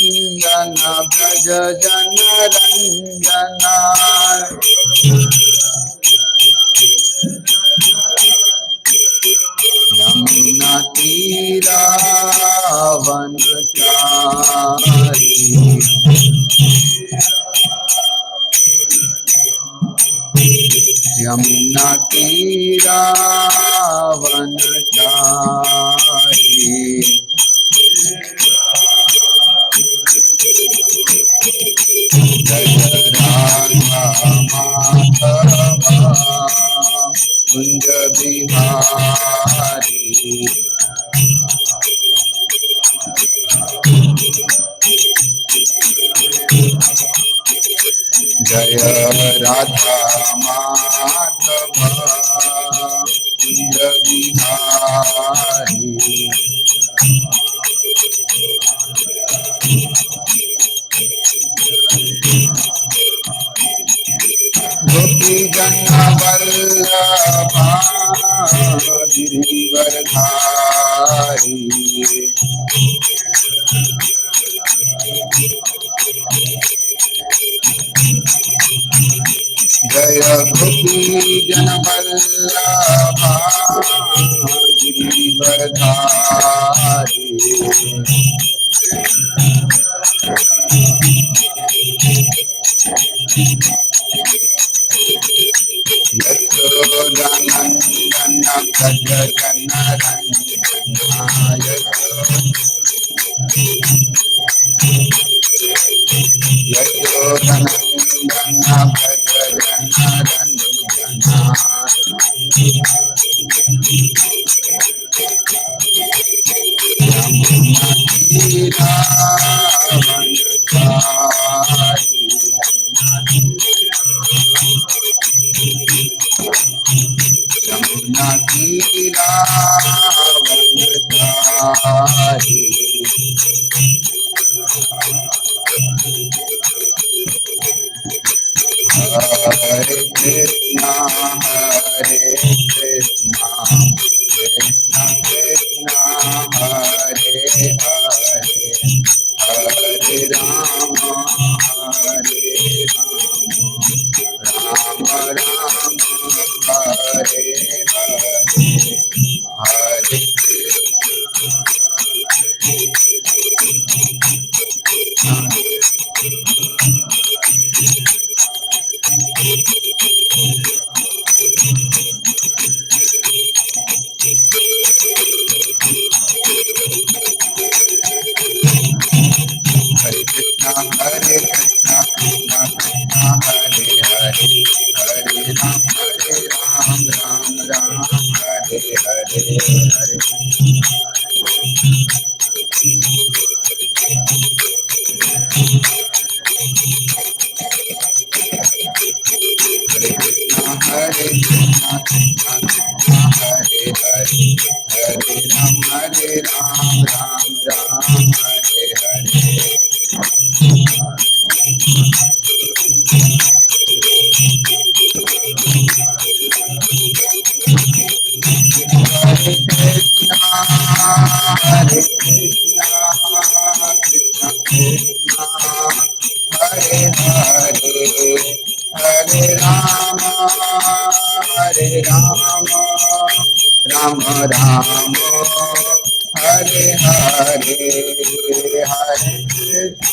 Braja Jana Ranjana Yamuna Tira Vanachari Yamuna Tira Vanachari Jaya Radha Madhava Kunja Bihari Jaya Radha Madhava Kunja Bihari Gopi Jana Vallabha Girivardhari Jaya Gopi Jana Vallabha Girivardhari Yashodanandana Braja Jana Ranjana Yashodanandana Braja Jana Ranjana Yamuna Tira Vanachari Yamuna Tira Vanachari Hare Krishna Hare Krishna Krishna Krishna Hare Hare Hare Rama Hare Rama Rama Hare Hare Hare Hare Krishna Hare Krishna Krishna Krishna Hare Hare Hare Ram Ram Ram Hare Hare Hare Krishna Hare Krishna Krishna Krishna Hare Hare Hare Ram Ram Ram Hare Hare Hare Krishna Hare Krishna Krishna Krishna Hare Hare Hare Rama Rama Rama Hare Hare Hare Krishna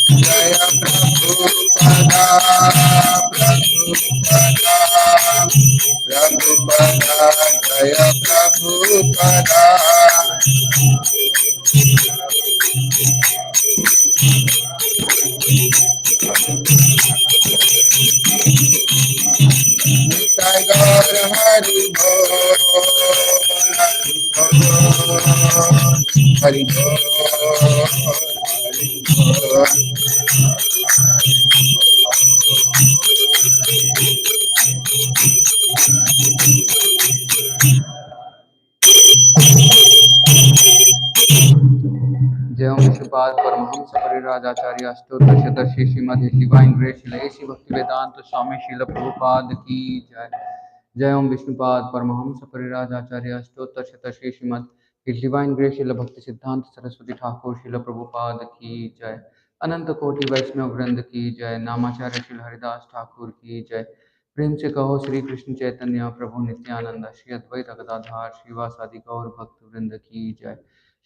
Jaya Prabhupada Prabhupada Prabhupada Jaya Prabhupada Nitai Gaur Hari Bol Hari Bol Hari Bol जय ओम Vishnupad Paramhans परिराजाचार्य अष्टोत्तरशतर्षि Shrimad divine grace Lesi भक्ति वेदांत स्वामी श्रील प्रभुपाद की जय। जय ओम Vishnupad Paramhans परिराजाचार्य अष्टोत्तरशतर्षि Shrimad divine grace Srila भक्ति सिद्धांत सरस्वती ठाकुर श्रील प्रभुपाद की जय। अनंत कोटि वैष्णव वृंद की जय। नामाचार्य श्री हरिदास ठाकुर की जय। प्रेम से कहो श्री कृष्ण चैतन्य प्रभु नित्यानंद श्री अद्वैत गदाधार श्रीवासादि गौर भक्त वृंद की जय।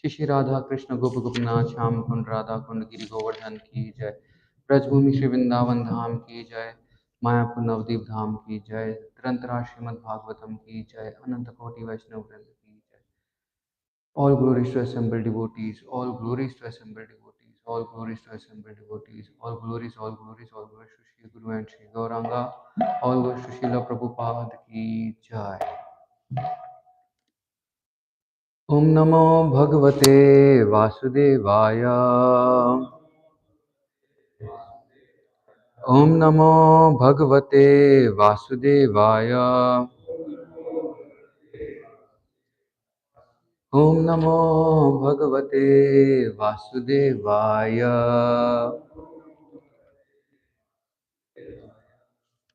श्री श्री राधा कृष्ण गोप गोपनाथ श्याम कुंड राधा कुंड गिरि गोवर्धन की जय। ब्रजभूमि श्री वृंदावन धाम की जय। मायापुर नवदीप धाम की जय। ग्रंथराज श्रीमद् भागवतम की जय। अनंत कोटि वैष्णव वृंद की जय। All glories to assembled devotees, all glories to assembled devotees, all glories to assembled devotees, all glories, all glories, all glories to Shri Guru and Shri Gauranga, all glories to Srila Prabhupada ki jai. Om Namo Bhagavate Vasudevaya. Om Namo Bhagavate Vasudevaya. Om Namo Bhagavate Vasudevaya.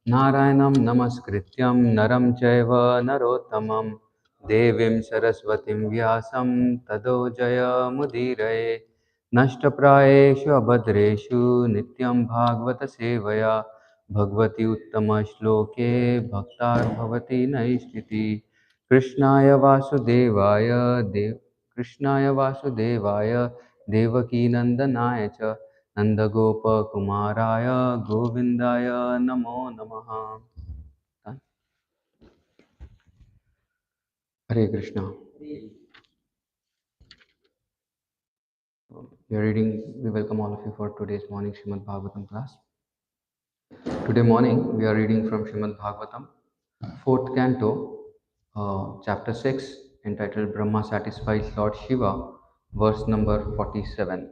नारायणं नमस्कृत्यं नरं चैव नरोत्तमं देवीं सरस्वतीं व्यासं ततो जयमुदीरये। नष्टप्रायेषु अभद्रेषु नित्यं भागवतसेवया भगवती उत्तमश्लोके भक्तार्भवति नैष्ठिति। कृष्णाय वासुदेवाय कृष्णाय वासुदेवाय देवकीनन्दनाय च नंदगोपकुमाराय गोविंदाय नमो नमः। Hare Krishna. We are reading. We welcome all of you for today's morning Śrimad Bhagavatam class. Today morning we are reading from Śrimad Bhagavatam, fourth canto, chapter 6, entitled Brahma satisfies Lord Shiva, verse number 47.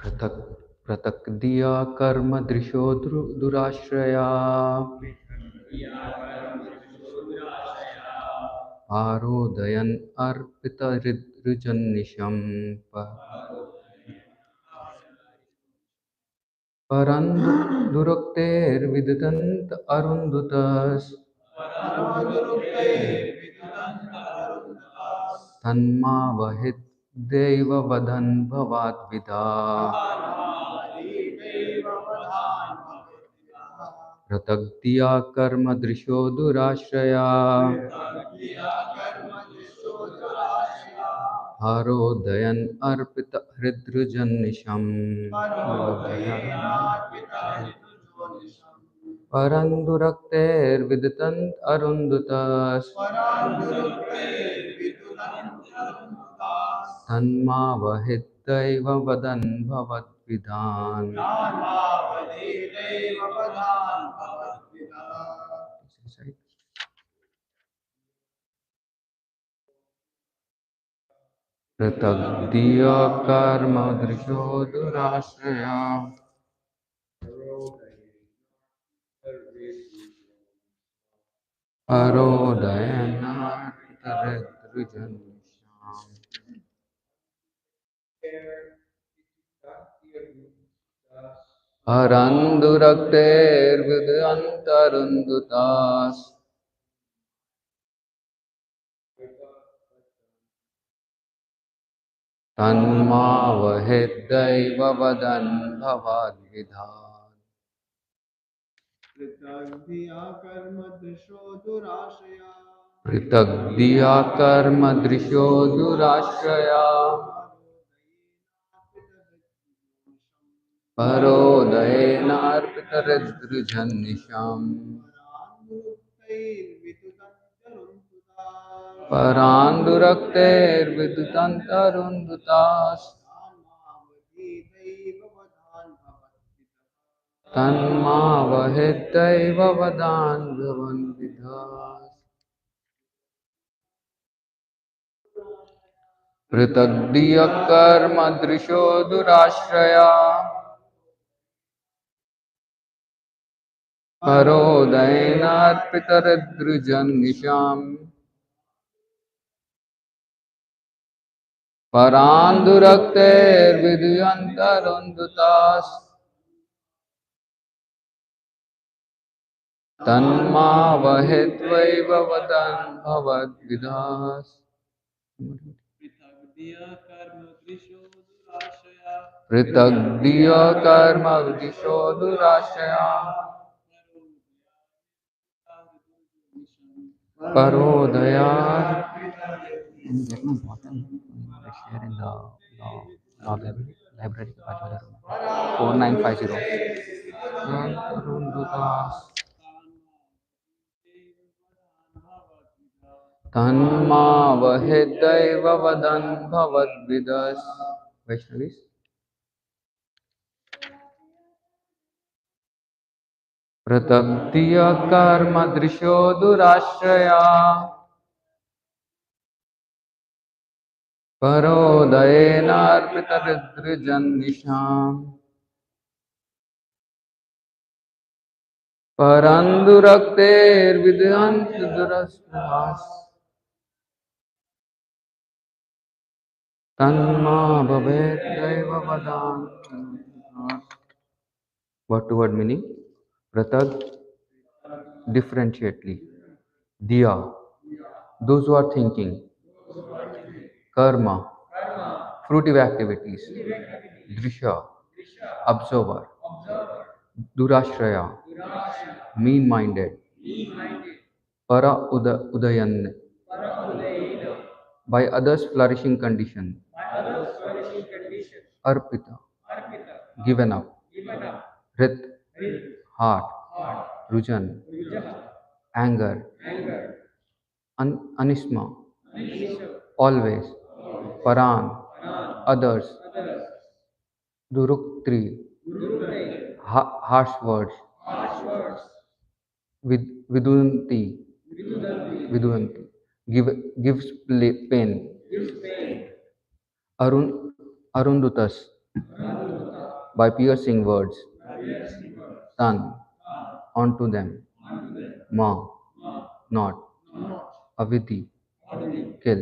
पृथक् पृथक् दिया कर्म दृशो दुराश्रया आरोदयन् अर्पितहृदृजन्निशम् परन्दुरुक्तेर्विदन्त अरुन्धुतस् तन्मावहित् दैववदन् भवाद्विधा पृथग्दिया कर्म दृशो दुराश्रया हरोदयन् अर्पित हृदृजन्निशम् परन्दुरक्तेर्विदतन्त अरुन्धुतस् तन्मावहित् वदन् भवद्विधान्। पृथग्दिया कर्म दृशो दुराश्रया अरोदयनार्पितहृदृजन्निशम् परन्दुरक्तेर्विदन्तरुन्धुतास् तन्मावहिद्दैववदन् भवाद्विधान्। पृथग्दिया कर्म दृशो दुराश्रया परोदयेनार्पितहृदृजन्निशम् परान्दुरक्तेर्विदुतन्तरुन्धुतास् तन्मावहिद्दैववदान् भवन्विधास्। पृथग्दिया कर्म दृशो दुराश्रया परोदयेनार्पितरदृजन्निशाम् परान्दुरक्तेर्विदुयन्तरुन्दुतास् तन्मावहित्वैव वदन् भवद्विधास् पृथग्दिया कर्म विदिशो दुराशया परोदया share in the law library के बाजू वाले room में 4950 तन्मावहिदैव वदन् भवद्विदस् वैष्णवीस् प्रतब्धिय कर्म दृशो दुराश्रया परोदयेनार्पितरिद्रजन्निशाम् परन्दुरक्तेर्विदयन्तदुरस्पृहास् तन्मा भवेद्दैव वदान् word to word meaning pratag differentiately diya those who are thinking karma fruitive activities drisha observer durashraya mean minded para udayan by others flourishing condition arpita given up rit heart rujan anger anisma always paran others duruktri harsh words vidunti viduanti gives pain arun arundutas by piercing words tan onto them ma not avidhi kill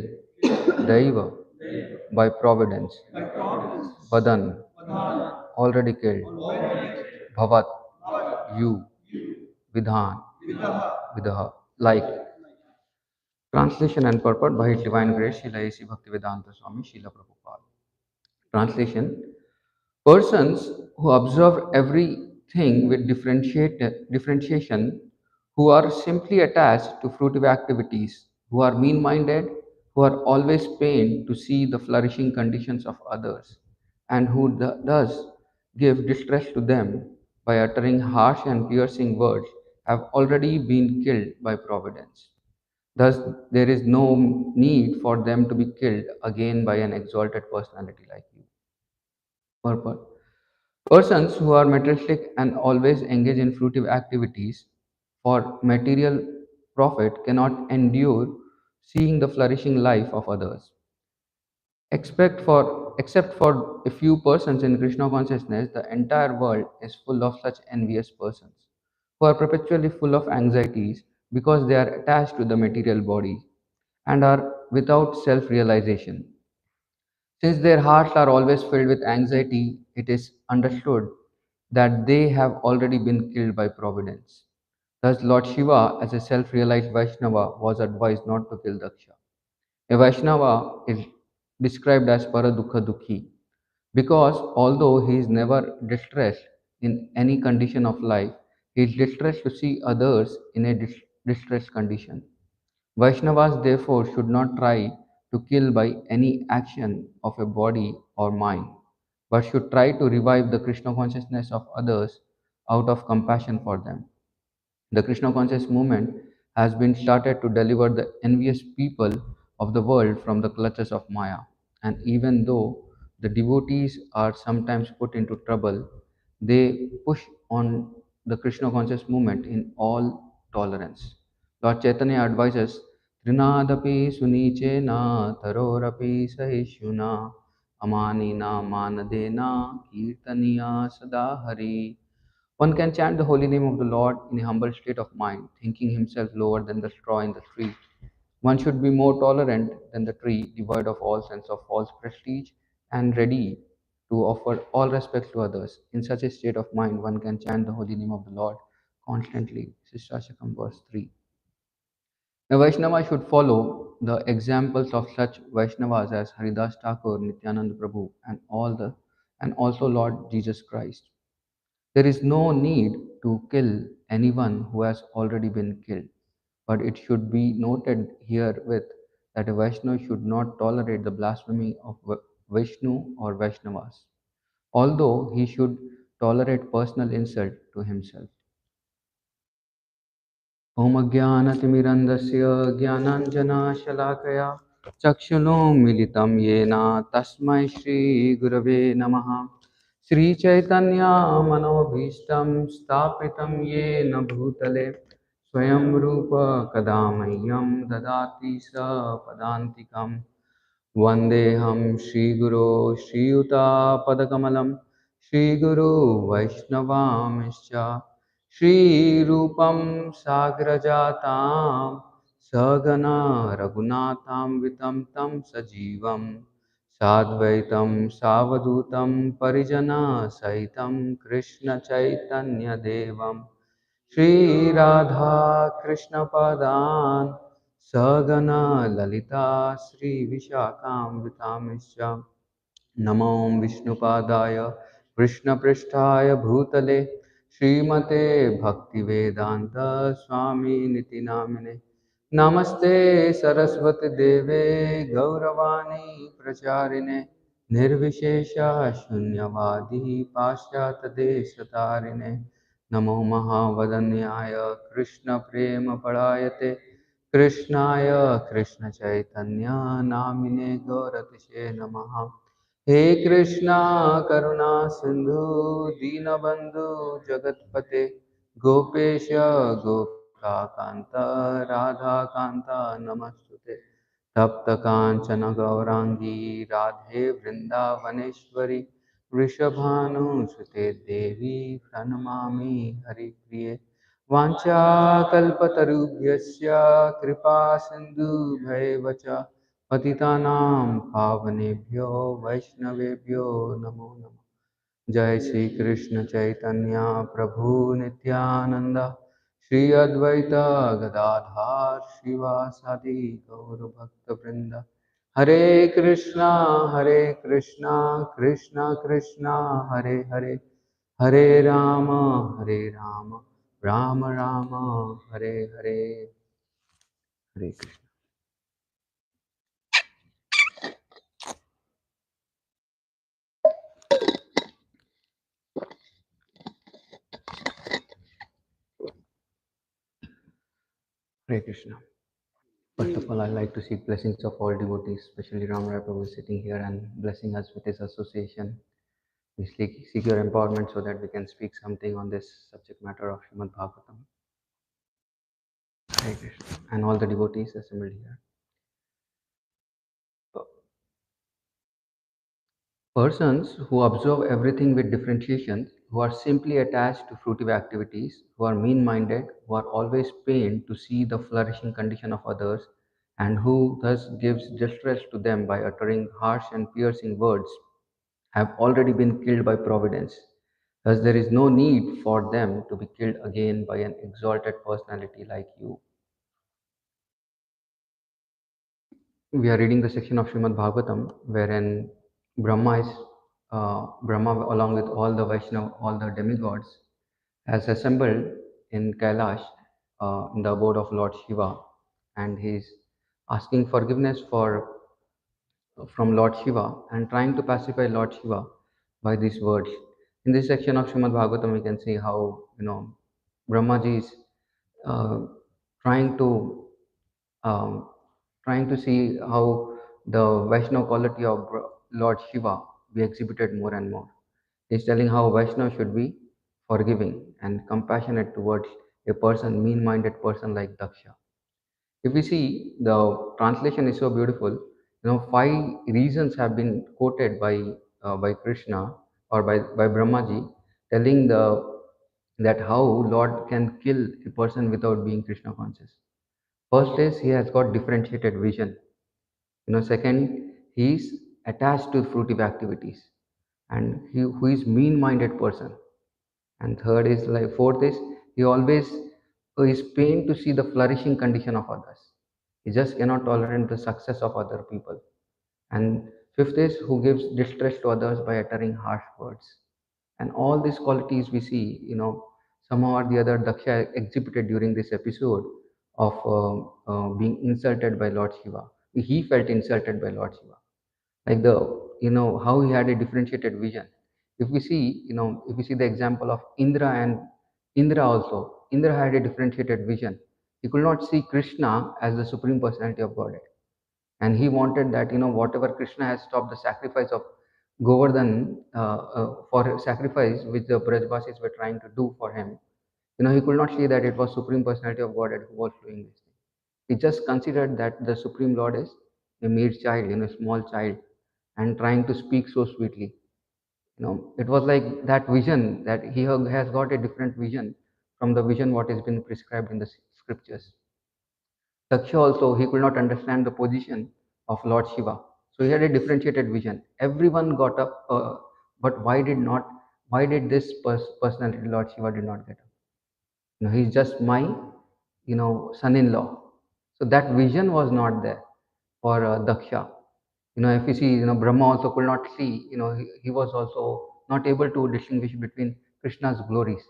daiva by providence vadan already killed bhavat you vidhan vidaha like translation and purport by His Divine Grace Srila A.C. Bhaktivedanta Swami Srila Prabhupada. Translation: persons who observe everything with differentiation, who are simply attached to fruitive activities, who are mean-minded, who are always pained to see the flourishing conditions of others, and who thus give distress to them by uttering harsh and piercing words, have already been killed by providence. Thus, there is no need for them to be killed again by an exalted personality like you. Purport. Persons who are materialistic and always engage in fruitive activities for material profit cannot endure seeing the flourishing life of others. Except for a few persons in Krishna consciousness, the entire world is full of such envious persons who are perpetually full of anxieties because they are attached to the material body and are without self realization. Since their hearts are always filled with anxiety, it is understood that they have already been killed by providence. Thus, Lord Shiva, as a self realized Vaishnava, was advised not to kill Daksha. A Vaishnava is described as Paradukha Dukhi because although he is never distressed in any condition of life, he is distressed to see others in a distressed condition. Vaishnavas therefore should not try to kill by any action of a body or mind, but should try to revive the Krishna consciousness of others out of compassion for them. The Krishna conscious movement has been started to deliver the envious people of the world from the clutches of Maya. And even though the devotees are sometimes put into trouble, they push on the Krishna conscious movement in all tolerance. Lord Chaitanya advises Trinadapi Sunichena Tarorapi Sahishuna Amanina Manadena Kirtaniya Sada Hari. One can chant the holy name of the Lord in a humble state of mind, thinking himself lower than the straw in the tree. One should be more tolerant than the tree, devoid of all sense of false prestige, and ready to offer all respect to others. In such a state of mind, one can chant the holy name of the Lord constantly. Shikshashakam verse 3. A Vaishnava should follow the examples of such Vaishnavas as Haridas Thakur, Nityananda Prabhu, and also Lord Jesus Christ. There is no need to kill anyone who has already been killed, but it should be noted herewith that a Vaishnava should not tolerate the blasphemy of Vishnu or Vaishnavas, although he should tolerate personal insult to himself. ॐ अज्ञानतिमिरन्धस्य ज्ञानाञ्जनशलाकया चक्षुरुन्मीलितं येन तस्मै श्रीगुरवे नमः। श्रीचैतन्यमनोभीष्टं स्थापितं येन भूतले स्वयं रूप कदा मह्यं ददाति स पदान्तिकम्। वन्देऽहं श्रीगुरो श्रीयुतापदकमलं श्रीगुरो वैष्णवांश्च श्रीरूपं साग्रजातां सगना रघुनाथान्वितं तं सजीवं साद्वैतं सावधूतं परिजनसहितं कृष्णचैतन्यदेवं श्रीराधाकृष्णपदान् सगना ललिता श्रीविशाखान्वितांश्च नमो विष्णुपादाय कृष्णपृष्ठाय भूतले श्रीमते भक्तिवेदान्त स्वामिनिति नामिने नमस्ते सरस्वती देवे गौरवाणी प्रचारिणे निर्विशेष शून्यवादी पाश्चात्यदेशतारिणे नमो महावदन्याय कृष्णप्रेमपरायते कृष्णाय कृष्णचैतन्य नामिने गौरतिशे नमः। हे कृष्णा करुणा सिंधु दीनबंधु जगतपते गोपेश गोपिकांत राधा कांता नमस्तुते तप्त कांचन गौरांगी राधे वृंदावनेश्वरी वृषभानुसुते देवी प्रणमामि हरिप्रिये वाञ्छाकल्पतरुभ्यश्च कृपा सिन्धुभैव च पतितानां पावनेभ्यो वैष्णवेभ्यो नमो नमः। जय श्री कृष्ण चैतन्य प्रभु नित्यानंद श्री अद्वैत गदाधर श्रीवासादि गौर भक्त वृंद हरे कृष्णा कृष्णा कृष्णा हरे हरे हरे राम राम राम हरे हरे। हरे कृष्ण। हरे Krishna. First of all, I'd like to seek blessings of all devotees, especially Ram Rai Prabhu is sitting here and blessing us with his association. We seek your empowerment so that we can speak something on this subject matter of Śrimad Bhāgavatam. Hare Krishna. And all the devotees assembled here. Persons who observe everything with differentiation, who are simply attached to fruitive activities, who are mean-minded, who are always pained to see the flourishing condition of others, and who thus gives distress to them by uttering harsh and piercing words, have already been killed by providence. Thus, there is no need for them to be killed again by an exalted personality like you. We are reading the section of Srimad Bhagavatam wherein Brahma is Brahma, along with all the Vaishnava, all the demigods, has assembled in Kailash, in the abode of Lord Shiva, and he is asking forgiveness from Lord Shiva and trying to pacify Lord Shiva by these words. In this section of Srimad Bhagavatam, we can see how Brahmaji is uh, trying to um, trying to see how the Vaishnava quality of Lord Shiva be exhibited more and more. He's telling how Vaishnava should be forgiving and compassionate towards a person, mean-minded person like Daksha. If we see, the translation is so beautiful. Five reasons have been quoted by Krishna or by Brahmaji, telling that how Lord can kill a person without being Krishna conscious. First is he has got differentiated vision. Second, he is attached to fruitive activities, and he who is mean-minded person. And third is like fourth is he always is pained to see the flourishing condition of others. He just cannot tolerate the success of other people. And fifth is who gives distress to others by uttering harsh words. And all these qualities we see, somehow or the other, Daksha exhibited during this episode of being insulted by Lord Shiva. He felt insulted by Lord Shiva, like how he had a differentiated vision. If we see the example of Indra also, Indra had a differentiated vision. He could not see Krishna as the supreme personality of Godhead, and he wanted that whatever Krishna has stopped the sacrifice of Govardhan for sacrifice which the Brajvasis were trying to do for him. He could not see that it was supreme personality of Godhead who was doing this thing. He just considered that the supreme Lord is a mere child, small child, and trying to speak so sweetly. It was like that vision that he has got a different vision from the vision what has been prescribed in the scriptures. Daksha also, he could not understand the position of Lord Shiva. So he had a differentiated vision. Everyone got up, but why did this personality, Lord Shiva, did not get up? He's just my, son-in-law. So that vision was not there for Daksha. If you see, Brahma also could not see, he was also not able to distinguish between Krishna's glories.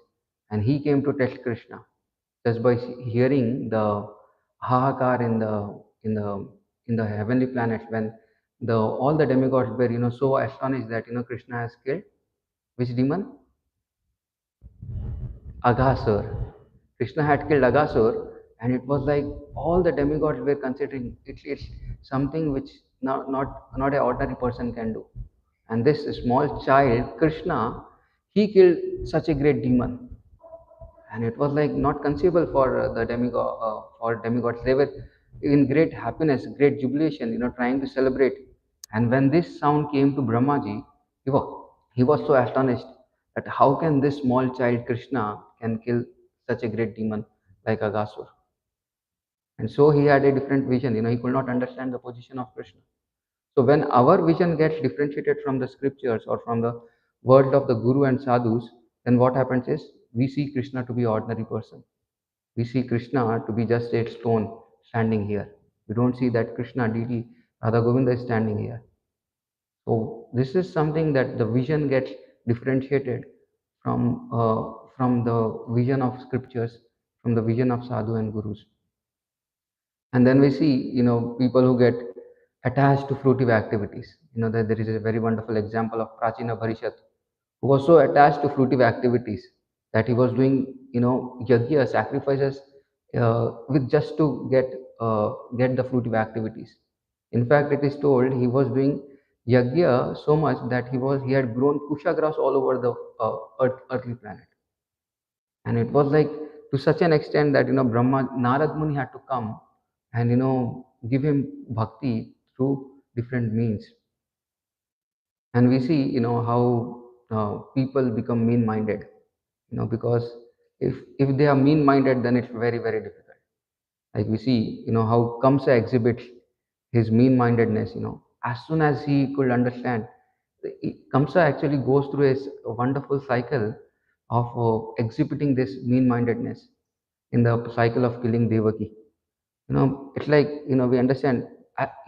And he came to test Krishna just by hearing the hahakar in the heavenly planets, when the all the demigods were so astonished that Krishna has killed which demon? Aghasur. Krishna had killed Aghasur, and it was like all the demigods were considering it's something which not an ordinary person can do. And this small child, Krishna, he killed such a great demon, and it was like not conceivable for the demigods. They were in great happiness, great jubilation, trying to celebrate. And when this sound came to Brahmaji, he was so astonished that how can this small child Krishna can kill such a great demon like Aghasur. And so he had a different vision. He could not understand the position of Krishna. So when our vision gets differentiated from the scriptures or from the words of the Guru and Sadhus, then what happens is we see Krishna to be ordinary person. We see Krishna to be just a stone standing here. We don't see that Krishna deity Radha Govinda is standing here. So this is something that the vision gets differentiated from the vision of scriptures, from the vision of sadhu and gurus. And then we see people who get attached to fruitive activities. That there is a very wonderful example of Prachina Bharishat, who was so attached to fruitive activities that he was doing yajna sacrifices with just to get the fruitive activities. In fact, it is told he was doing yajna so much that he had grown kusha grass all over the earthly planet. And it was like to such an extent that Brahma Narad Muni had to come and give him bhakti through different means. And we see how people become mean minded, because if they are mean minded, then it's very very difficult. Like we see how Kamsa exhibits his mean mindedness. As soon as he could understand, Kamsa actually goes through a wonderful cycle of exhibiting this mean mindedness in the cycle of killing Devaki. It's like we understand,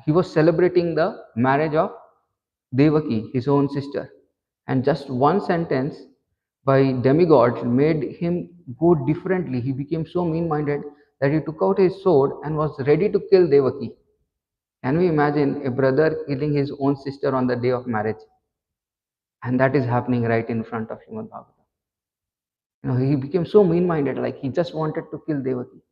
he was celebrating the marriage of Devaki, his own sister, and just one sentence by demigods made him go differently. He became so mean-minded that he took out his sword and was ready to kill Devaki. Can we imagine a brother killing his own sister on the day of marriage? And that is happening right in front of Śrimad Bhāgavatam. He became so mean-minded, like he just wanted to kill Devaki.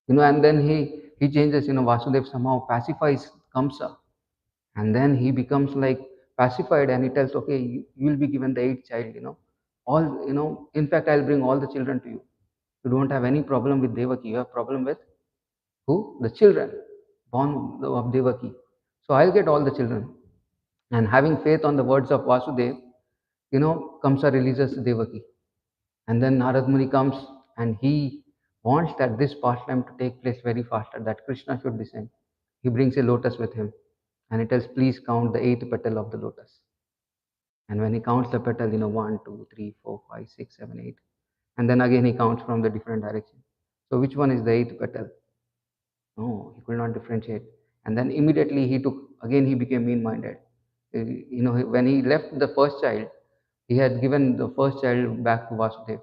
And then he changes. Vasudev somehow pacifies Kamsa, and then he becomes like pacified, and he tells, okay, you will be given the eighth child. All in fact, I'll bring all the children to you. You don't have any problem with Devaki. You have problem with who? The children born of Devaki. So I'll get all the children. And having faith on the words of Vasudev, Kamsa releases Devaki. And then Narad Muni comes and he wants that this pastime to take place very faster, that Krishna should descend. He brings a lotus with him and he tells, please count the eighth petal of the lotus. And when he counts the petal, 1, 2, 3, 4, 5, 6, 7, 8. And then again he counts from the different direction. So which one is the eighth petal? No, he could not differentiate. And then immediately he became mean-minded. When he left the first child, he had given the first child back to Vasudev.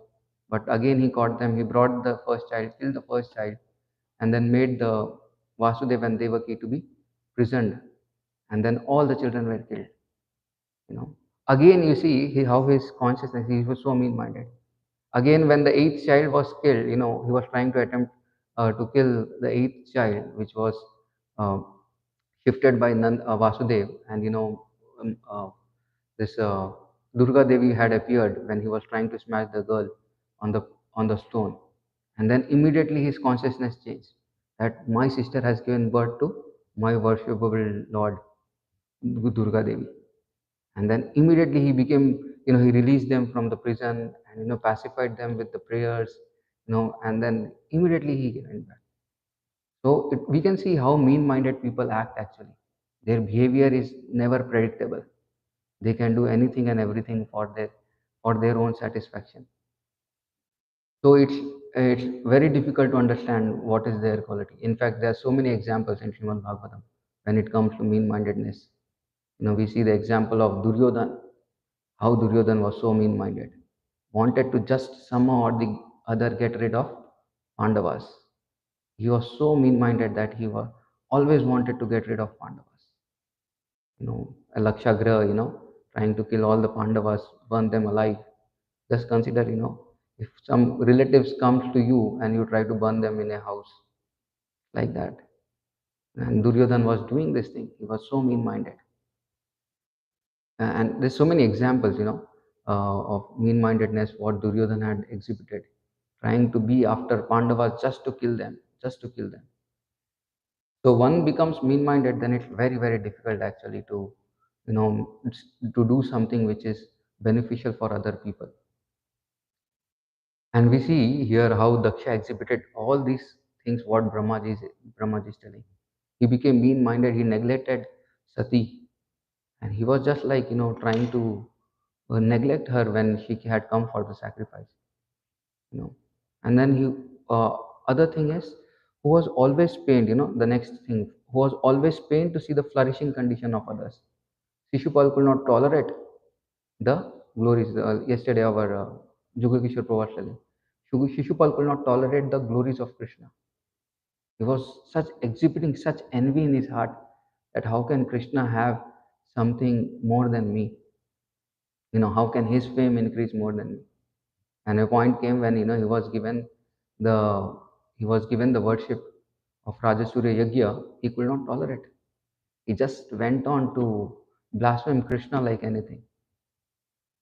But again he caught them, he brought the first child, killed the first child, and then made the Vasudev and Devaki to be prisoned. And then all the children were killed. You know. Again you see how his consciousness, he was so mean-minded. Again, when the eighth child was killed, he was trying to attempt to kill the eighth child, which was uh, shifted by Vasudev, and this Durga Devi had appeared when he was trying to smash the girl on the stone, and then immediately his consciousness changed that my sister has given birth to my worshipable Lord Durga Devi, and then immediately he became, he released them from the prison and pacified them with the prayers, and then immediately he went back. So we can see how mean-minded people act actually. Their behavior is never predictable. They can do anything and everything for their own satisfaction. So it's very difficult to understand what is their quality. In fact, there are so many examples in Śrimad Bhāgavatam when it comes to mean-mindedness. We see the example of Duryodhan, how Duryodhan was so mean-minded, wanted to just somehow or the other get rid of Pandavas. He was so mean-minded that he was always wanted to get rid of Pandavas. A Lakshagraha, trying to kill all the Pandavas, burn them alive. Just consider, if some relatives comes to you and you try to burn them in a house like that. And Duryodhan was doing this thing. He was so mean-minded. And there's so many examples, of mean-mindedness what Duryodhan had exhibited, trying to be after Pandavas just to kill them, just to kill them. So one becomes mean-minded, then it's very, very difficult actually to do something which is beneficial for other people. And we see here how Daksha exhibited all these things what Brahmaji is telling. He became mean-minded, he neglected Sati, and he was just like, trying to neglect her when she had come for the sacrifice. And then other thing is, who was always pained, the next thing, who was always pained to see the flourishing condition of others. Shishupal could not tolerate the glories. Yesterday our Jugakishore Prabhu was telling. Shishupal could not tolerate the glories of Krishna. He was exhibiting such envy in his heart that how can Krishna have something more than me? How can his fame increase more than me? And a point came when the he was given the worship of Rajasurya Yagya. He could not tolerate. He just went on to blaspheme Krishna like anything.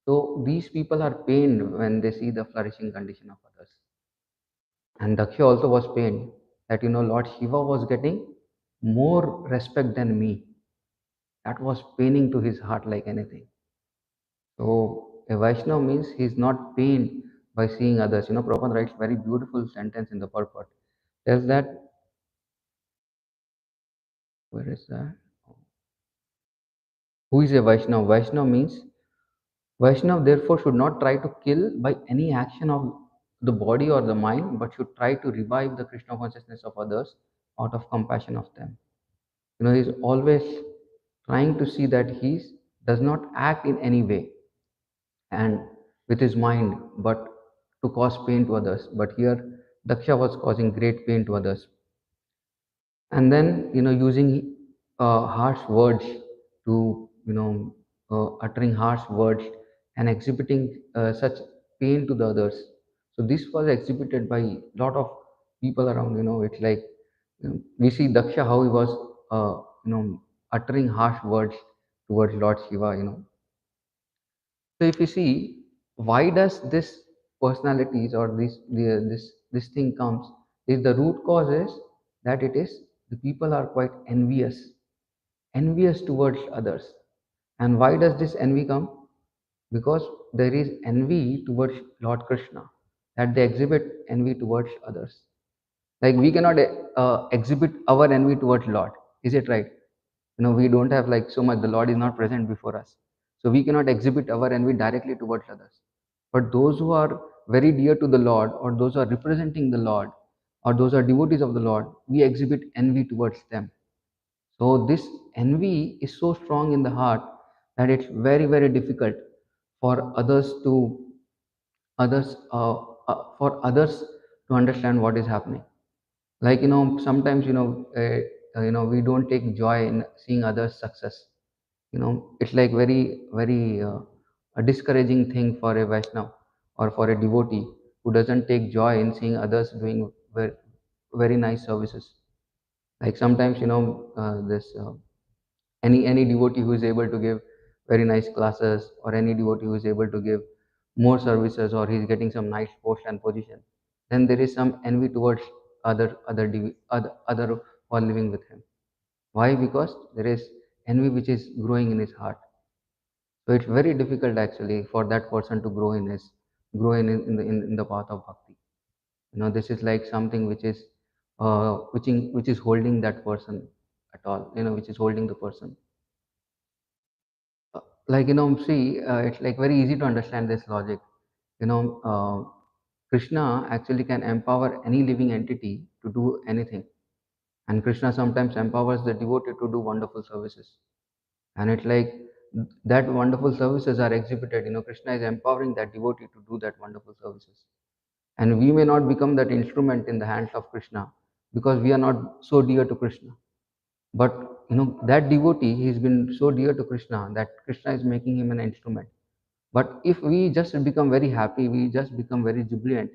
So these people are pained when they see the flourishing condition of others. And Daksha also was pained that Lord Shiva was getting more respect than me. That was paining to his heart like anything. So a Vaishnava means he's not pained by seeing others. Prabhupada writes very beautiful sentence in the purport. Tells that, where is that? Who is a Vaishnava? Vaishnava means, Vaishnava therefore should not try to kill by any action of the body or the mind, but should try to revive the Krishna consciousness of others out of compassion of them. He's always trying to see that he does not act in any way and with his mind, but to cause pain to others. But here, Daksha was causing great pain to others. And then, using harsh words to, uttering harsh words and exhibiting such pain to the others. So this was exhibited by a lot of people around. It's like we see Daksha how he was, uttering harsh words towards Lord Shiva. So if you see, why does this personalities or this thing comes? Is the root cause is that it is the people are quite envious towards others. And why does this envy come? Because there is envy towards Lord Krishna. that they exhibit envy towards others. Like we cannot exhibit our envy towards Lord. Is it right? We don't have like so much. The Lord is not present before us, so we cannot exhibit our envy directly towards others. But those who are very dear to the Lord, or those who are representing the Lord, or those who are devotees of the Lord, we exhibit envy towards them. So this envy is so strong in the heart that it's very very difficult for others for others to understand what is happening. Like sometimes we don't take joy in seeing others success. It's like very very a discouraging thing for a Vaishnav or for a devotee who doesn't take joy in seeing others doing very, very nice services. Like sometimes this any devotee who is able to give very nice classes, or any devotee who is able to give more services, or he's getting some nice post and position, then there is some envy towards other who are living with him. Why? Because there is envy which is growing in his heart. So it's very difficult actually for that person to grow in the path of bhakti. This is like something which is holding that person at all, which is holding the person. Like see, it's like very easy to understand this logic. you know uh, Krishna actually can empower any living entity to do anything, and Krishna sometimes empowers the devotee to do wonderful services. And it's like that wonderful services are exhibited. Krishna is empowering that devotee to do that wonderful services, and we may not become that instrument in the hands of Krishna because we are not so dear to Krishna. But that devotee, he's been so dear to Krishna that Krishna is making him an instrument. But if we just become very happy, we just become very jubilant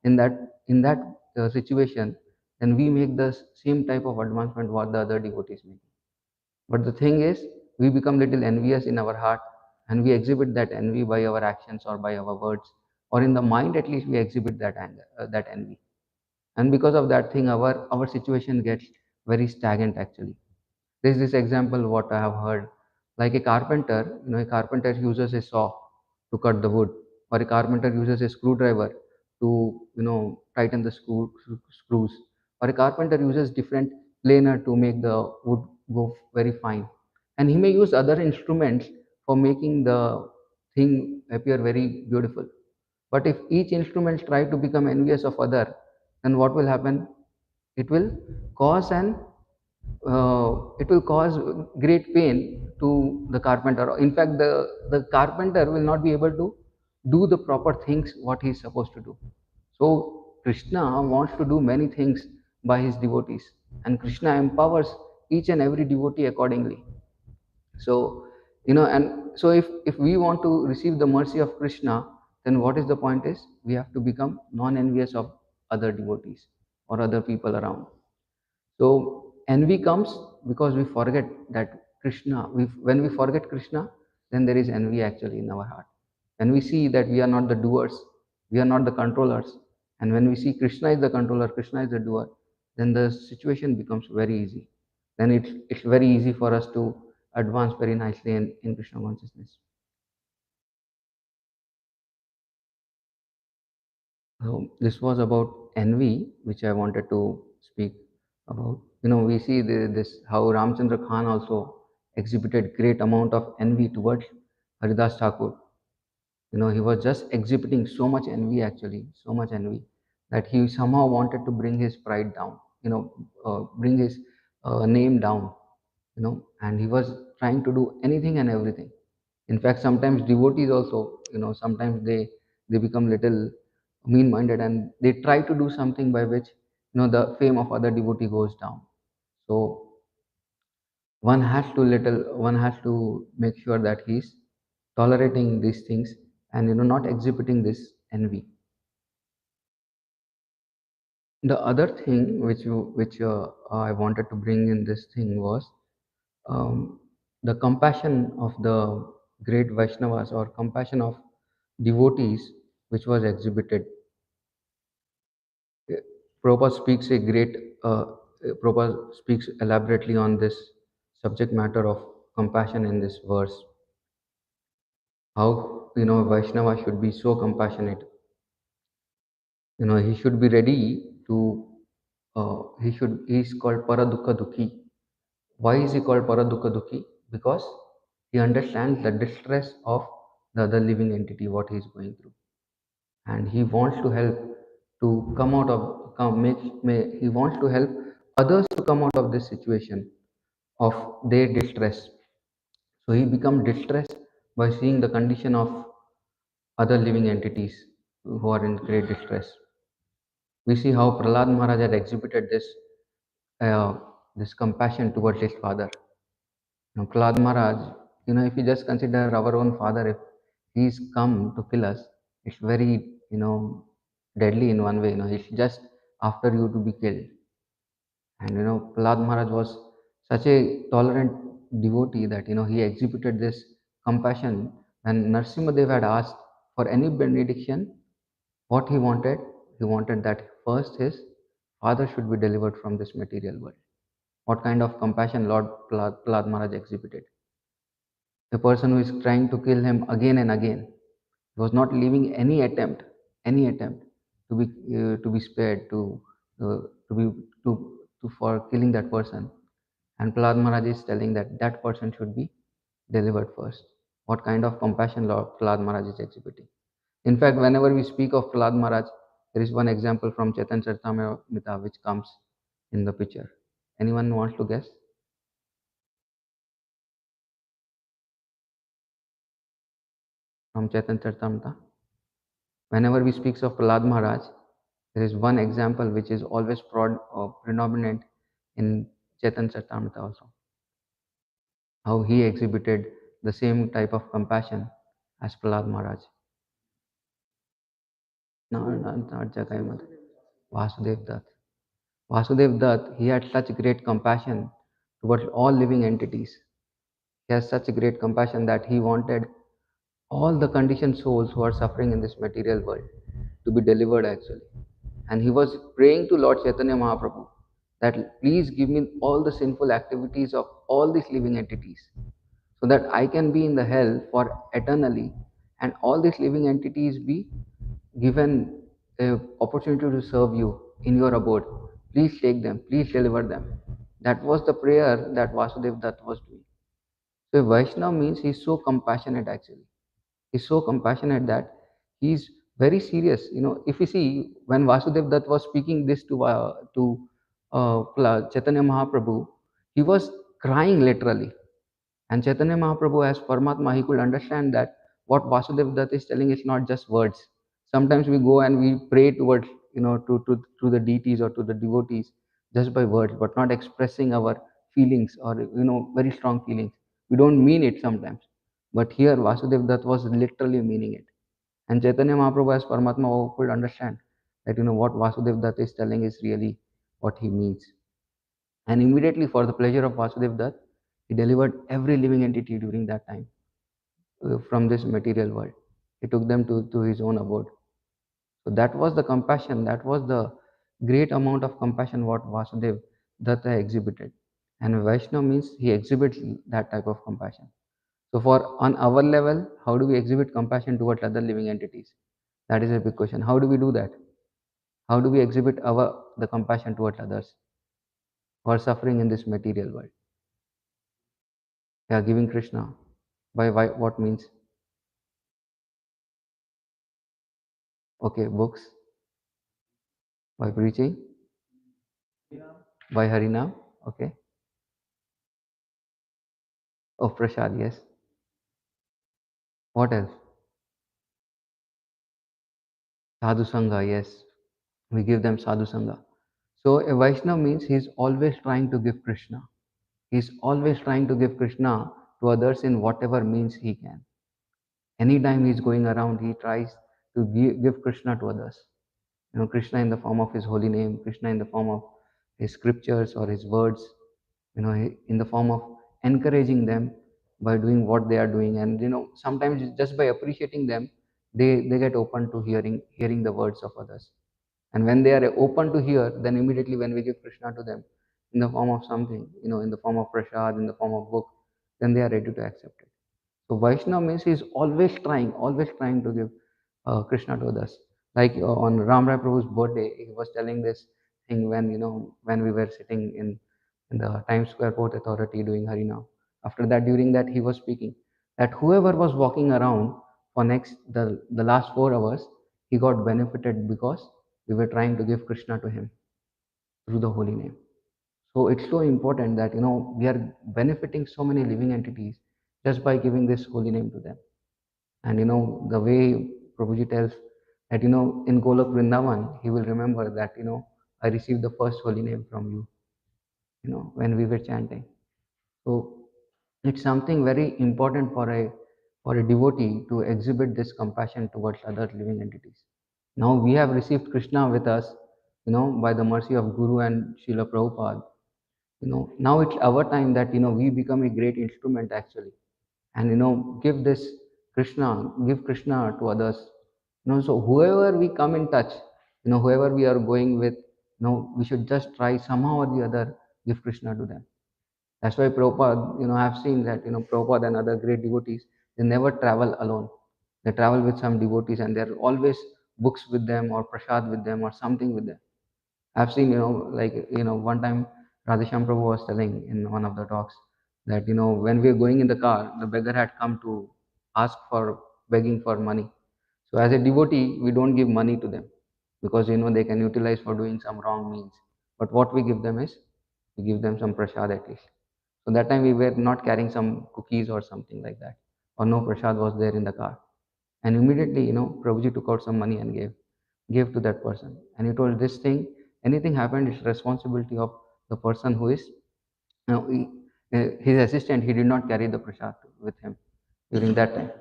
in that situation, then we make the same type of advancement what the other devotees make. But the thing is, we become little envious in our heart, and we exhibit that envy by our actions or by our words, or in the mind at least we exhibit that anger, that envy. And because of that thing, our situation gets very stagnant actually. There's this example what I have heard, like a carpenter uses a saw to cut the wood, or a carpenter uses a screwdriver to tighten the screws, or a carpenter uses different planer to make the wood go very fine, and he may use other instruments for making the thing appear very beautiful. But if each instrument try to become envious of other, then what will happen? It will cause an it will cause great pain to the carpenter. In fact, the carpenter will not be able to do the proper things what he is supposed to do. So Krishna wants to do many things by his devotees, and Krishna empowers each and every devotee accordingly. So and so if we want to receive the mercy of Krishna, then what is the point is we have to become non envious of other devotees or other people around. So envy comes because we forget that Krishna. When we forget Krishna, then there is envy actually in our heart. When we see that we are not the doers, we are not the controllers, and when we see Krishna is the controller, Krishna is the doer, then the situation becomes very easy. Then it's very easy for us to advance very nicely in Krishna consciousness. So this was about envy, which I wanted to speak about. We see this how Ramchandra Khan also exhibited great amount of envy towards Haridas Thakur. He was just exhibiting so much envy, actually, so much envy, that he somehow wanted to bring his pride down. Bring his name down. And he was trying to do anything and everything. In fact, sometimes devotees also, sometimes they become little mean minded, and they try to do something by which the fame of other devotee goes down. So one has to make sure that he's tolerating these things, and not exhibiting this envy. The other thing which I wanted to bring in this thing was the compassion of the great Vaishnavas, or compassion of devotees, which was exhibited. Prabhupada speaks a great Prabhupada speaks elaborately on this subject matter of compassion in this verse. How Vaishnava should be so compassionate. He should be ready to, he's called Paradukha Dukhi. Why is he called Paradukha Dukhi? Because he understands the distress of the other living entity, what he is going through. And he wants to help to come out of, he wants to help others to come out of this situation of their distress. So he becomes distressed by seeing the condition of other living entities who are in great distress. We see how Prahlad Maharaj had exhibited uh, this compassion towards his father. Prahlad Maharaj, if you just consider our own father, if he's come to kill us, it's very, deadly in one way. He's just after you to be killed. And Prahlad Maharaj was such a tolerant devotee that he exhibited this compassion when Narsimhadev had asked for any benediction. What he wanted that first his father should be delivered from this material world. What kind of compassion Lord Prahlad Maharaj exhibited? A person who is trying to kill him again and again. He was not leaving any attempt to be spared to be to for killing that person. And Prahlad Maharaj is telling that that person should be delivered first. What kind of compassion Lord Prahlad Maharaj is exhibiting? In fact, whenever we speak of Prahlad Maharaj, there is one example from Chaitanya Charitamrita which comes in the picture. Anyone wants to guess? From Chaitanya Charitamrita? Whenever we speak of Prahlad Maharaj, there is one example which is always predominant in Chaitanya Charitamrita also. How he exhibited the same type of compassion as Prahlad Maharaj. No, not Jagai Mata. Vasudev Dutt. Vasudev Dutt, he had such great compassion towards all living entities. He has such a great compassion that he wanted all the conditioned souls who are suffering in this material world to be delivered actually. And he was praying to Lord Chaitanya Mahaprabhu that please give me all the sinful activities of all these living entities so that I can be in the hell for eternally and all these living entities be given a opportunity to serve you in your abode. Please take them, please deliver them. That was the prayer that Vasudev Dutt was doing. So Vaishnava means he's so compassionate actually. He's so compassionate that he's very serious. If you see when Vasudev Dutt was speaking this to Chaitanya Mahaprabhu, he was crying literally. And Chaitanya Mahaprabhu, as Paramatma, he could understand that what Vasudev Dutt is telling is not just words. Sometimes we go and we pray towards, to the deities or to the devotees just by words, but not expressing our feelings or, very strong feelings. We don't mean it sometimes. But here, Vasudev Dutt was literally meaning it. And Chaitanya Mahaprabhu, as Paramatma, could understand that, what Vasudev Dutt is telling is really what he means. And immediately, for the pleasure of Vasudev Dutt, he delivered every living entity during that time from this material world. He took them to his own abode. So that was the compassion, that was the great amount of compassion what Vasudev Datta exhibited. And Vaishnava means he exhibits that type of compassion. So for on our level, how do we exhibit compassion towards other living entities? That is a big question. How do we do that? How do we exhibit the compassion towards others who are suffering in this material world? Yeah, giving Krishna. By what means? Okay, books. By preaching. By Harinam. Okay. Oh, Prasad, yes. What else? Sadhu Sangha, yes. We give them Sadhu Sangha. So a Vaishnava means he's always trying to give Krishna. He's always trying to give Krishna to others in whatever means he can. Anytime he's going around, he tries to give Krishna to others. Krishna in the form of his holy name, Krishna in the form of his scriptures or his words, in the form of encouraging them by doing what they are doing. And sometimes just by appreciating them, they get open to hearing the words of others. And when they are open to hear, then immediately when we give Krishna to them in the form of something, in the form of prasad, in the form of book, then they are ready to accept it. So Vaishnava means he is always trying to give Krishna to others. Like on Ram Rai Prabhu's birthday, he was telling this thing when when we were sitting in the Times Square Port Authority doing Harinam. After that, during that, he was speaking that whoever was walking around for next the last 4 hours, he got benefited because we were trying to give Krishna to him through the holy name. So it's so important that we are benefiting so many living entities just by giving this holy name to them. And the way Prabhuji tells that in Golok Vrindavan, he will remember that I received the first holy name from you, when we were chanting. So it's something very important for a devotee to exhibit this compassion towards other living entities. Now we have received Krishna with us, by the mercy of Guru and Srila Prabhupada. Now it's our time that we become a great instrument actually, and give Krishna to others. So whoever we come in touch, whoever we are going with, we should just try somehow or the other give Krishna to them. That's why Prabhupada, I've seen that, Prabhupada and other great devotees, they never travel alone. They travel with some devotees, and there are always books with them or prasad with them or something with them. I've seen, like, one time Radhesham Prabhu was telling in one of the talks that, when we were going in the car, the beggar had come to ask for begging for money. So as a devotee, we don't give money to them because, they can utilize for doing some wrong means. But what we give them is, we give them some prasad at least. So that time we were not carrying some cookies or something like that, or no prasad was there in the car. And immediately, Prabhuji took out some money and gave to that person. And he told this thing, anything happened, it's responsibility of the person who is, his assistant. He did not carry the prasad with him during that time.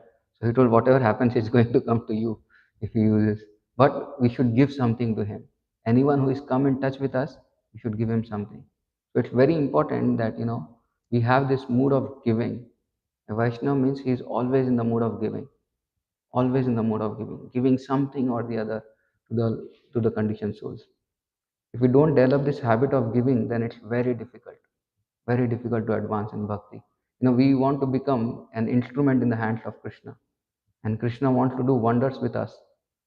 So he told, whatever happens is going to come to you if he uses. But we should give something to him. Anyone who is come in touch with us, we should give him something. So it's very important that we have this mood of giving. A Vaishnava means he is always in the mood of giving, always in the mood of giving something or the other to the conditioned souls. If we don't develop this habit of giving, then it's very difficult to advance in bhakti. We want to become an instrument in the hands of Krishna, and Krishna wants to do wonders with us.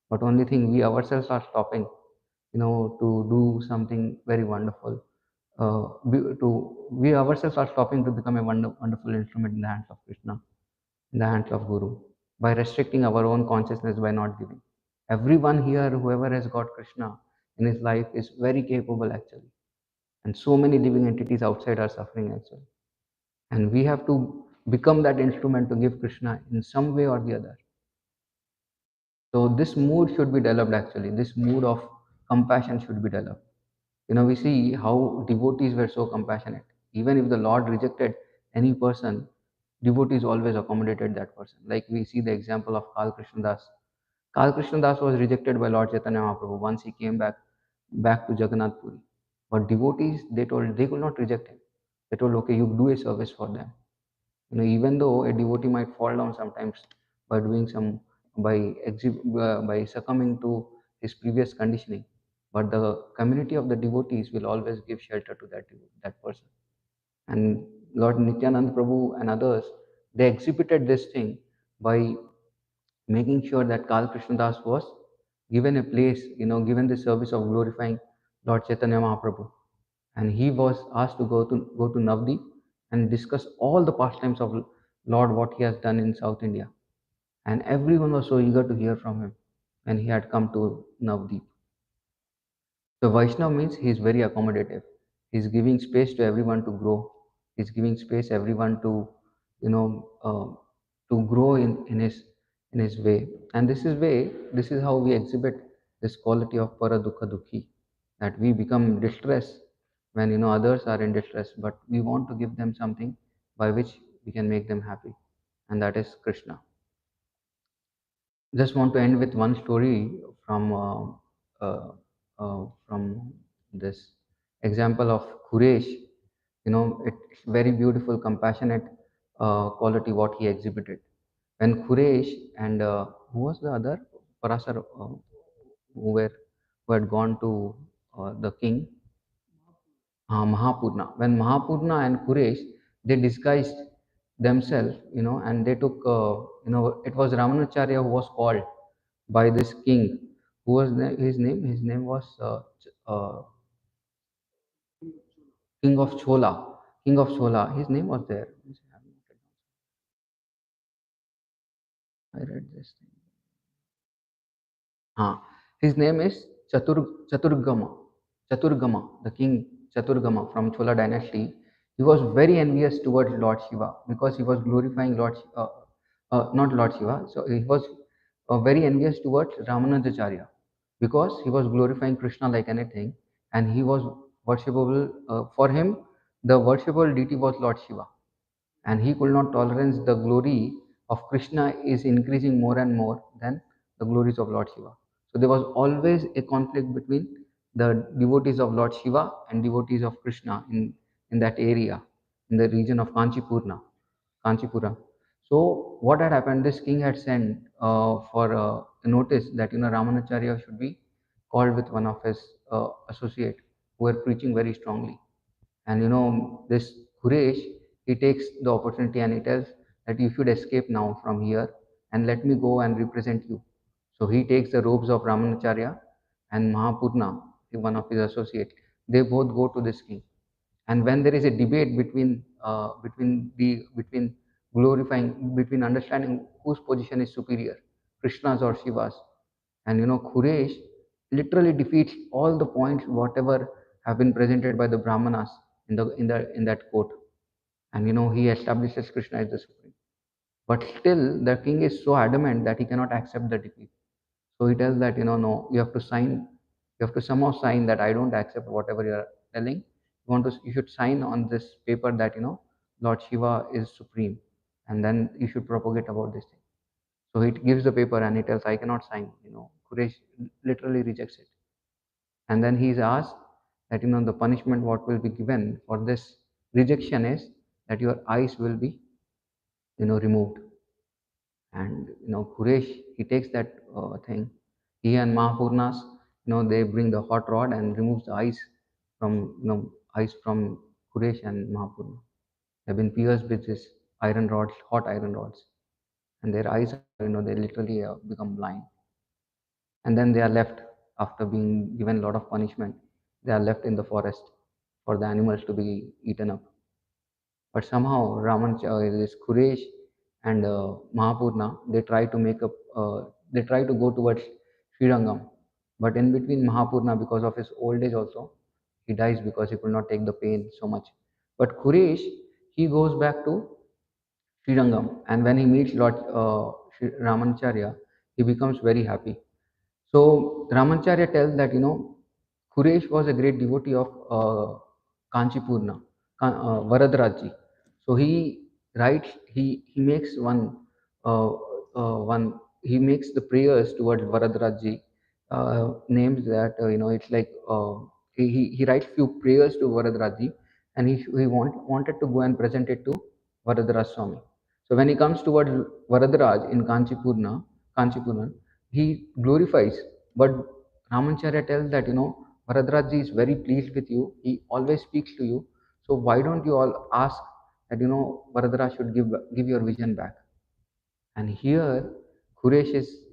But only thing, we ourselves are stopping, to do something very wonderful. We ourselves are stopping to become a wonderful instrument in the hands of Krishna, in the hands of Guru, by restricting our own consciousness by not giving. Everyone here, whoever has got Krishna in his life, is very capable actually. And so many living entities outside are suffering actually. And we have to become that instrument to give Krishna in some way or the other. So this mood should be developed actually. This mood of compassion should be developed. We see how devotees were so compassionate. Even if the Lord rejected any person, devotees always accommodated that person. Like we see the example of Kal Krishna Das. Kal Krishna Das was rejected by Lord Chaitanya Mahaprabhu once he came back to Jagannath Puri. But devotees, they told they could not reject him. They told, okay, you do a service for them. Even though a devotee might fall down sometimes by doing some by succumbing to his previous conditioning, but the community of the devotees will always give shelter to that person. And Lord Nityanand Prabhu and others, they exhibited this thing by making sure that Kal Krishna Das was given a place, given the service of glorifying Lord Chaitanya Mahaprabhu. And he was asked to go to Navdeep and discuss all the pastimes of Lord, what he has done in South India. And everyone was so eager to hear from him when he had come to Navdeep. So Vaishnav means he is very accommodative. He is giving space to everyone to grow. He is giving space everyone to, to grow in his way. And this is how we exhibit this quality of paradukha dukhi, that we become distressed when others are in distress, but we want to give them something by which we can make them happy, and that is Krishna. Just want to end with one story from this example of Quresh. It's very beautiful, compassionate quality what he exhibited. When Quresh and who was the other Parasar who had gone to the king, Mahapurna. When Mahapurna and Quresh, they disguised themselves, and they took, it was Ramanacharya who was called by this king Who was his name? His name was King of Chola. King of Chola. His name was there. I read this thing. His name is Chaturgama. Chaturgama, the king Chaturgama from Chola dynasty. He was very envious towards Lord Shiva because he was glorifying not Lord Shiva. So he was very envious towards Ramanujacharya because he was glorifying Krishna like anything, and he was worshipable. For him, the worshipable deity was Lord Shiva, and he could not tolerate the glory of Krishna is increasing more and more than the glories of Lord Shiva. So there was always a conflict between the devotees of Lord Shiva and devotees of Krishna in that area, in the region of Kanchipura. So what had happened? This king had sent for a notice that Ramanacharya should be called with one of his associate who were preaching very strongly. And this Quresh, he takes the opportunity and he tells that you should escape now from here and let me go and represent you. So he takes the robes of Ramanacharya and Mahapurna, one of his associates. They both go to this king. And when there is a debate between glorifying, between understanding whose position is superior, Krishna's or Shiva's, and Quresh literally defeats all the points whatever have been presented by the Brahmanas in that court, and he establishes Krishna as the supreme. But still, the king is so adamant that he cannot accept the defeat. So he tells that no, you have to sign, you have to somehow sign that I don't accept whatever you are telling. You should sign on this paper that Lord Shiva is supreme, and then you should propagate about this thing. So he gives the paper and he tells, I cannot sign. Quresh literally rejects it. And then he is asked that the punishment what will be given for this rejection is that your eyes will be removed. And Quresh, he takes that thing. He and Mahapurnas, they bring the hot rod and removes the eyes from eyes from Quresh and Mahapurna. They've been pierced with this iron rods, hot iron rods, and their eyes are they literally become blind. And then they are left after being given a lot of punishment. They are left in the forest for the animals to be eaten up. But somehow this Quresh and Mahapurna, they try to make up, they try to go towards Srirangam. But in between Mahapurna, because of his old age also, he dies because he could not take the pain so much. But Quresh, he goes back to Srirangam, and when he meets Lord Ramanacharya, he becomes very happy. So Ramanacharya tells that Quresh was a great devotee of Kanchipurna, Varadraji. So he makes one he makes the prayers towards Varadraji, names that it's like he writes few prayers to Varadraji, and wanted to go and present it to Varadraj Swami. So when he comes towards Varadraj in Kanchipurna, he glorifies, but Ramanacharya tells that Varadraji is very pleased with you. He always speaks to you. So why don't you all ask that Varadraj should give your vision back? And here Quresh is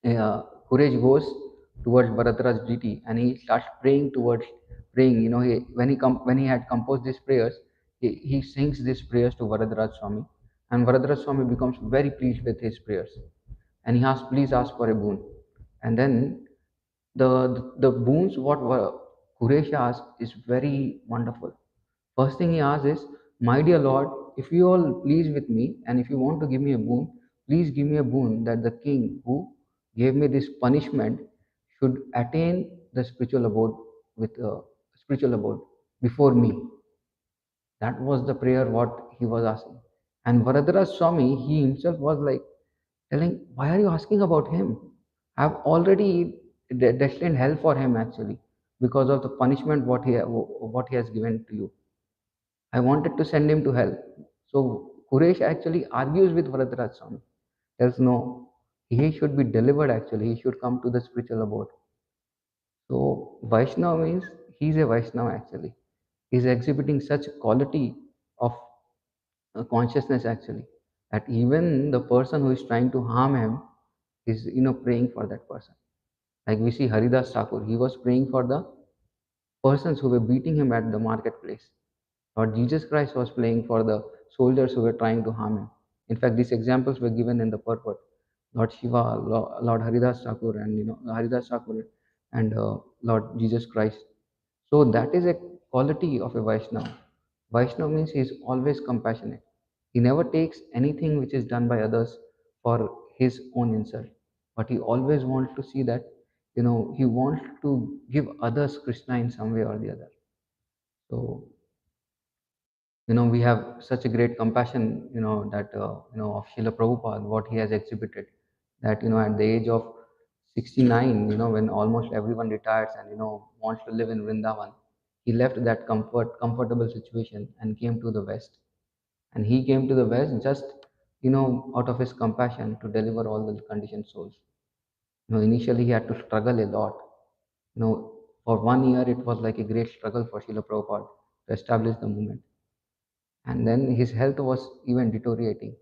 Quresh goes towards Bharadra's deity and he starts praying. When he had composed these prayers, he sings these prayers to Varadraj Swami, and Varadraj Swami becomes very pleased with his prayers, and he asks, please ask for a boon. And then the boons what Quresh asks is very wonderful. First thing he asks is, my dear Lord, if you all please with me and if you want to give me a boon, please give me a boon that the king who gave me this punishment should attain the spiritual abode before me. That was the prayer what he was asking. And Varadraj Swami, he himself was like telling, why are you asking about him? I've already destined hell for him actually because of the punishment what he has given to you. I wanted to send him to hell. So Quresh actually argues with Varadraj Swami. Tells no, he should be delivered actually. He should come to the spiritual abode. So Vaishnava means he's a Vaishnava actually. He's exhibiting such quality of consciousness actually that even the person who is trying to harm him is praying for that person. Like we see Haridas Thakur, he was praying for the persons who were beating him at the marketplace. Lord Jesus Christ was praying for the soldiers who were trying to harm him. In fact, these examples were given in the purport. Lord Shiva, Lord Haridas Thakur, and Haridas Thakur and Lord Jesus Christ. So that is a quality of a Vaishnava. Vaishnava means he is always compassionate. He never takes anything which is done by others for his own insult, but he always wants to see that, he wants to give others Krishna in some way or the other. So, we have such a great compassion, that, of Srila Prabhupada, what he has exhibited, that, at the age of 69, when almost everyone retires and, wants to live in Vrindavan, he left that comfortable situation and came to the West. And he came to the West just, out of his compassion to deliver all the conditioned souls. Initially he had to struggle a lot. For 1 year, it was like a great struggle for Srila Prabhupada to establish the movement. And then his health was even deteriorating.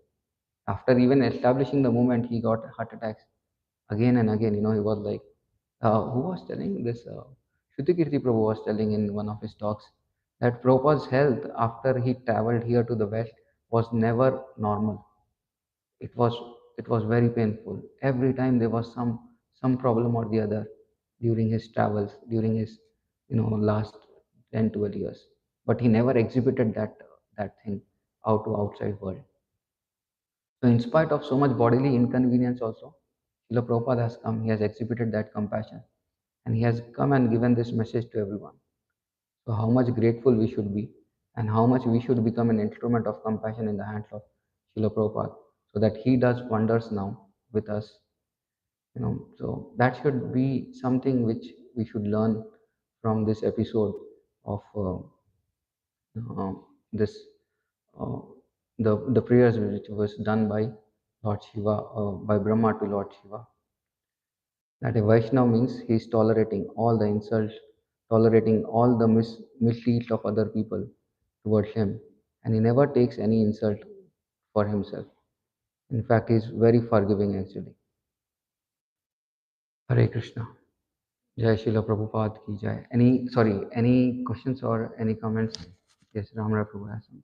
After even establishing the movement, he got heart attacks again and again. He was like, who was telling this? Shrutikirti Prabhu was telling in one of his talks that Prabhupada's health after he traveled here to the West was never normal. It was very painful. Every time there was some problem or the other during his travels, during his last 10 12 years. But he never exhibited that thing out to outside world. So in spite of so much bodily inconvenience also, Srila Prabhupada has come, he has exhibited that compassion, and he has come and given this message to everyone. So how much grateful we should be, and how much we should become an instrument of compassion in the hands of Srila Prabhupada, so that he does wonders now with us. So that should be something which we should learn from this episode of this uh, the prayers which was done by Lord Shiva, by Brahma to Lord Shiva. That a Vaishnava means he is tolerating all the insults, tolerating all the misdeeds of other people towards him, and he never takes any insult for himself. In fact, he is very forgiving actually. Hare Krishna. Jai Srila Prabhupada ki jai. Any questions or any comments? Yes, Ramara Prabhu has something.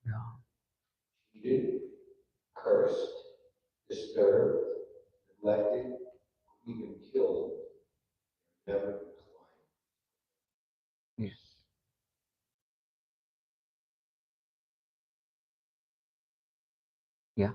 Yeah. Yes. Yeah.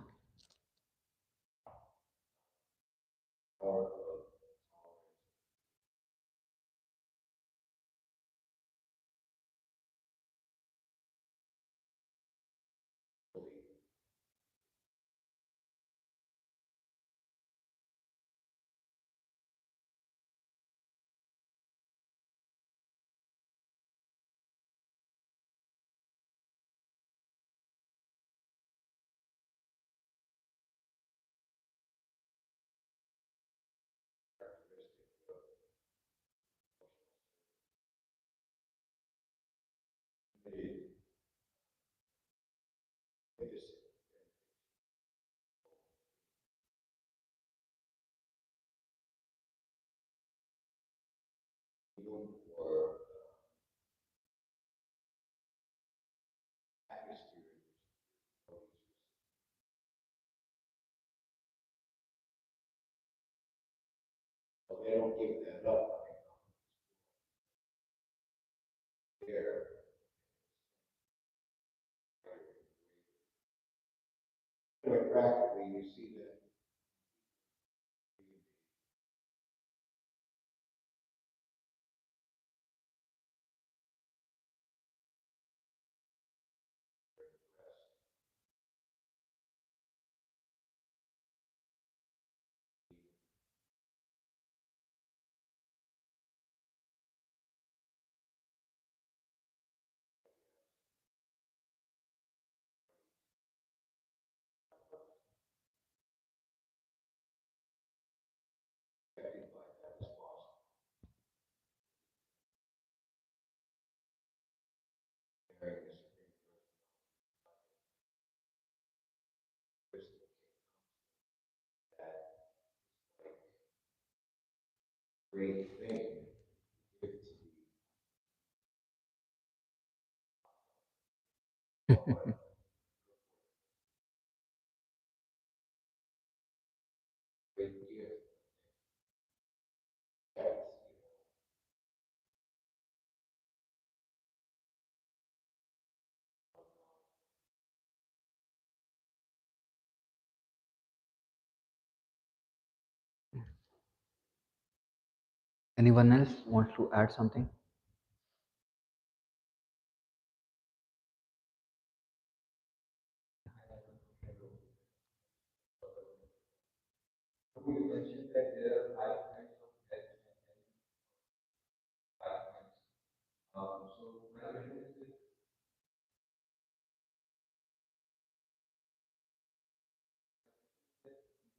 Anyone else wants to add something?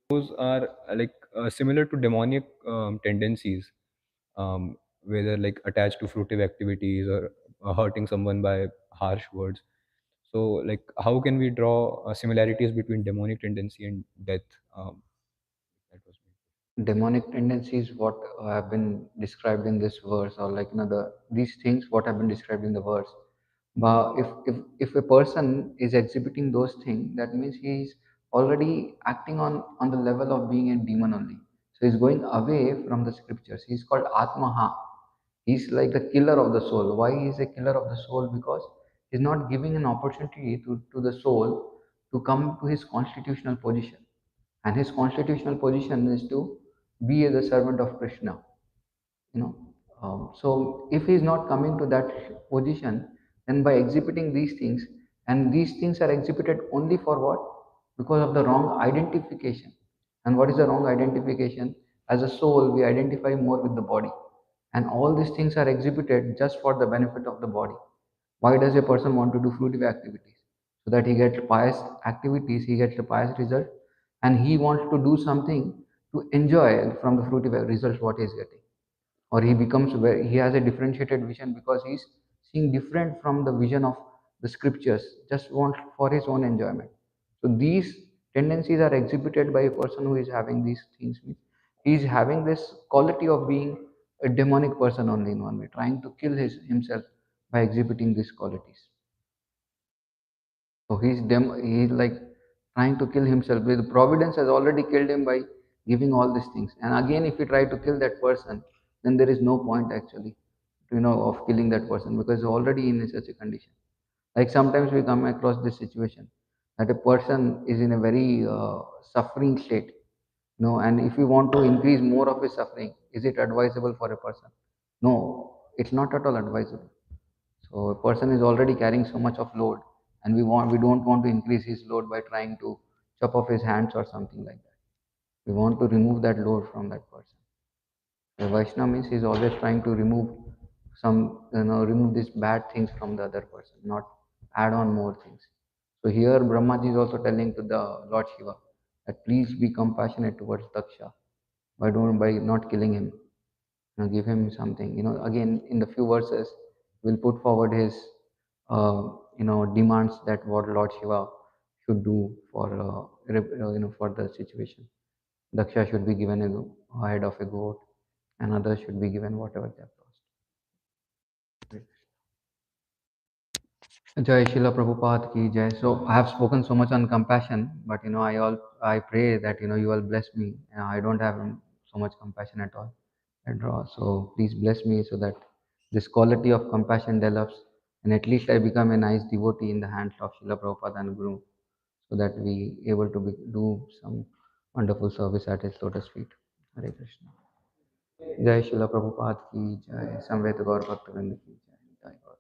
Those are similar to demonic tendencies, whether like attached to fruitive activities or hurting someone by harsh words. So like how can we draw similarities between demonic tendency and death? That was me. Demonic tendencies what have been described in this verse, or like these things what have been described in the verse. But if a person is exhibiting those things, that means he is already acting on the level of being a demon only. So he's going away from the scriptures. He's called Atmaha. He's like the killer of the soul. Why he is a killer of the soul? Because he's not giving an opportunity to the soul to come to his constitutional position. And his constitutional position is to be the servant of Krishna. You know, so if he is not coming to that position, then by exhibiting these things, and these things are exhibited only for what? Because of the wrong identification. And what is the wrong identification? As a soul, we identify more with the body, and all these things are exhibited just for the benefit of the body. Why does a person want to do fruitive activities? So that he gets pious activities, he gets the pious result, and he wants to do something to enjoy from the fruitive results what he is getting. Or he becomes very, he has a differentiated vision because he's seeing different from the vision of the scriptures, just want for his own enjoyment. So these tendencies are exhibited by a person who is having these things. He is having this quality of being a demonic person only in one way, trying to kill himself by exhibiting these qualities. So he's like trying to kill himself. With providence has already killed him by giving all these things. And again, if you try to kill that person, then there is no point actually, of killing that person because he's already in such a condition. Like sometimes we come across this situation that a person is in a very suffering state, and if you want to increase more of his suffering, is it advisable for a person? No, it's not at all advisable. So a person is already carrying so much of load, and we don't want to increase his load by trying to chop off his hands or something like that. We want to remove that load from that person. A Vaishnava means he's always trying to remove these bad things from the other person, not add on more things. So here Brahmaji is also telling to the Lord Shiva that please be compassionate towards Daksha by not killing him. Give him something. Again in the few verses, will put forward his demands that what Lord Shiva should do for for the situation. Daksha should be given a head of a goat, and others should be given whatever they have lost. Jai Shila Prabhupada ki jai. So I have spoken so much on compassion, but I pray that you all bless me. I don't have so much compassion at all. I draw. So please bless me so that this quality of compassion develops, and at least I become a nice devotee in the hands of Srila Prabhupada and Guru, so that we able to do some wonderful service at his lotus feet. Hare Krishna. Jai Srila Prabhupada ki jai. Samveta Gaur Bhaktivinoda ki jai. Jai Gaur.